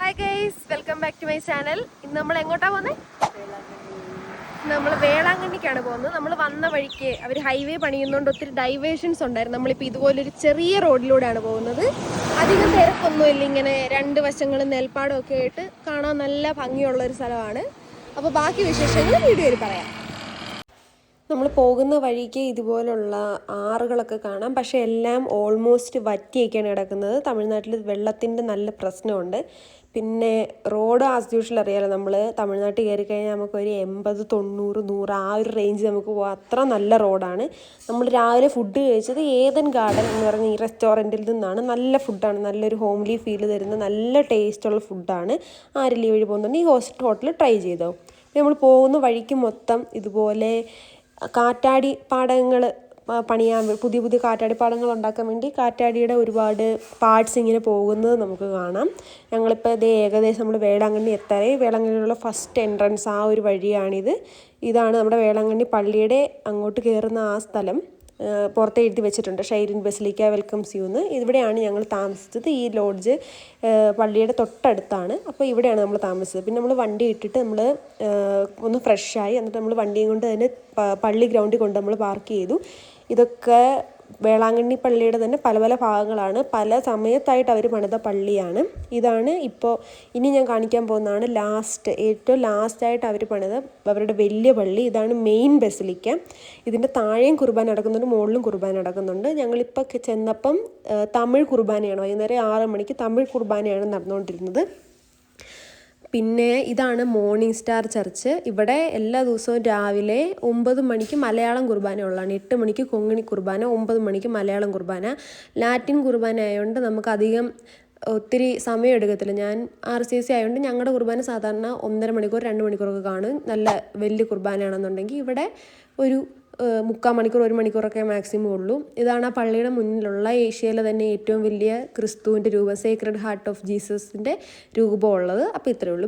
Hi guys, welcome back to my channel. ഇന്ന് നമ്മൾ എങ്ങോട്ടാ പോകുന്നത്? നമ്മൾ വേളാങ്കണ്ണിക്കാണ് പോകുന്നത്. നമ്മൾ വന്ന വഴിക്ക് അവർ ഹൈവേ പണിയുന്നതുകൊണ്ട് ഒത്തിരി ഡൈവേഷൻസ് ഉണ്ടായിരുന്നു. നമ്മളിപ്പോൾ ഇതുപോലൊരു ചെറിയ റോഡിലൂടെയാണ് പോകുന്നത്. അധികം തിരക്കൊന്നുമില്ല. ഇങ്ങനെ രണ്ട് വശങ്ങളും നെൽപ്പാടം ഒക്കെ ആയിട്ട് കാണാൻ നല്ല ഭംഗിയുള്ളൊരു സ്ഥലമാണ്. അപ്പോൾ ബാക്കി വിശേഷങ്ങൾ വീഡിയോയിൽ പറയാം. നമ്മൾ പോകുന്ന വഴിക്ക് ഇതുപോലുള്ള ആറുകളൊക്കെ കാണാം. പക്ഷേ എല്ലാം ഓൾമോസ്റ്റ് വറ്റിയൊക്കെയാണ് കിടക്കുന്നത്. തമിഴ്നാട്ടിൽ വെള്ളത്തിൻ്റെ നല്ല പ്രശ്നമുണ്ട്. പിന്നെ റോഡ് ആസ് യൂഷ്വൽ അറിയാലോ, നമ്മൾ തമിഴ്നാട്ടിൽ കയറി കഴിഞ്ഞാൽ നമുക്കൊരു 80, 90, 100 ആ ഒരു റേഞ്ച് നമുക്ക് പോകാം. അത്ര നല്ല റോഡാണ്. നമ്മൾ രാവിലെ ഫുഡ് കഴിച്ചത് ഏതൻ ഗാർഡൻ എന്ന് പറഞ്ഞ ഈ റെസ്റ്റോറൻറ്റിൽ നിന്നാണ്. നല്ല ഫുഡാണ്, നല്ലൊരു ഹോംലി ഫീൽ തരുന്ന നല്ല ടേസ്റ്റുള്ള ഫുഡാണ്. ആരെങ്കിലും ഈ വഴി പോകുന്നുണ്ട് ഈ ഹോട്ടൽ ട്രൈ ചെയ്തോ. നമ്മൾ പോകുന്ന വഴിക്ക് മൊത്തം ഇതുപോലെ കാറ്റാടി പാടങ്ങൾ പണിയാൻ, പുതിയ പുതിയ കാറ്റാടി പാടങ്ങൾ ഉണ്ടാക്കാൻ വേണ്ടി കാറ്റാടിയുടെ ഒരുപാട് പാർട്സ് ഇങ്ങനെ പോകുന്നത് നമുക്ക് കാണാം. ഞങ്ങളിപ്പോൾ ഇത് ഏകദേശം നമ്മൾ വേളാങ്കണ്ണി എത്താറേ. വേളാങ്കണ്ണിയിലുള്ള ഫസ്റ്റ് എൻട്രൻസ് ആ ഒരു വഴിയാണിത്. ഇതാണ് നമ്മുടെ വേളാങ്കണ്ണി പള്ളിയുടെ അങ്ങോട്ട് കയറുന്ന ആ സ്ഥലം. പുറത്ത് എഴുതി വെച്ചിട്ടുണ്ട് ഷൈരിൻ ബസിലിക്ക വെൽക്കംസ് യു എന്ന്. ഇവിടെയാണ് ഞങ്ങൾ താമസിച്ചത്. ഈ ലോഡ്ജ് പള്ളിയുടെ തൊട്ടടുത്താണ്. അപ്പോൾ ഇവിടെയാണ് നമ്മൾ താമസിച്ചത്. പിന്നെ നമ്മൾ വണ്ടി ഇട്ടിട്ട് നമ്മൾ ഒന്ന് ഫ്രഷായി, എന്നിട്ട് നമ്മൾ വണ്ടിയും കൊണ്ട് തന്നെ പള്ളി ഗ്രൗണ്ടിൽ കൊണ്ട് നമ്മൾ പാർക്ക് ചെയ്തു. ഇതൊക്കെ വേളാങ്കണ്ണി പള്ളിയുടെ തന്നെ പല പല ഭാഗങ്ങളാണ്. പല സമയത്തായിട്ട് അവർ പണിത പള്ളിയാണ്. ഇതാണ് ഇപ്പോൾ ഇനി ഞാൻ കാണിക്കാൻ പോകുന്നതാണ് ഏറ്റവും ലാസ്റ്റായിട്ട് അവർ പണിത അവരുടെ വലിയ പള്ളി. ഇതാണ് മെയിൻ ബസിലിക്ക. ഇതിൻ്റെ താഴെയും കുർബാന നടക്കുന്നുണ്ട്, മുകളിലും കുർബാന നടക്കുന്നുണ്ട്. ഞങ്ങളിപ്പോൾ ചെന്നപ്പം തമിഴ് കുർബാനയാണ്. വൈകുന്നേരം 6 മണിക്ക് തമിഴ് കുർബാനയാണ് നടന്നുകൊണ്ടിരുന്നത്. പിന്നെ ഇതാണ് മോർണിംഗ് സ്റ്റാർ ചർച്ച്. ഇവിടെ എല്ലാ ദിവസവും രാവിലെ 9 മണിക്ക് മലയാളം കുർബാന ഉള്ളതാണ്. 8 മണിക്ക് കൊങ്ങിണി കുർബാന, 9 മണിക്ക് മലയാളം കുർബാന. ലാറ്റിൻ കുർബാന ആയതുകൊണ്ട് നമുക്കധികം ഒത്തിരി സമയം എടുക്കത്തില്ല. ഞാൻ RCC ആയതുകൊണ്ട് ഞങ്ങളുടെ കുർബാന സാധാരണ 1.5 മണിക്കൂർ 2 മണിക്കൂറൊക്കെ കാണും. നല്ല വലിയ കുർബാനയാണെന്നുണ്ടെങ്കിൽ ഇവിടെ ഒരു 3/4 മണിക്കൂർ 1 മണിക്കൂറൊക്കെ മാക്സിമം ഉള്ളൂ. ഇതാണ് ആ പള്ളിയുടെ മുന്നിലുള്ള ഏഷ്യയിലെ തന്നെ ഏറ്റവും വലിയ ക്രിസ്തുവിൻ്റെ രൂപം, സേക്രഡ് ഹാർട്ട് ഓഫ് ജീസസിൻ്റെ രൂപമുള്ളത്. അപ്പോൾ ഇത്രയേ ഉള്ളൂ.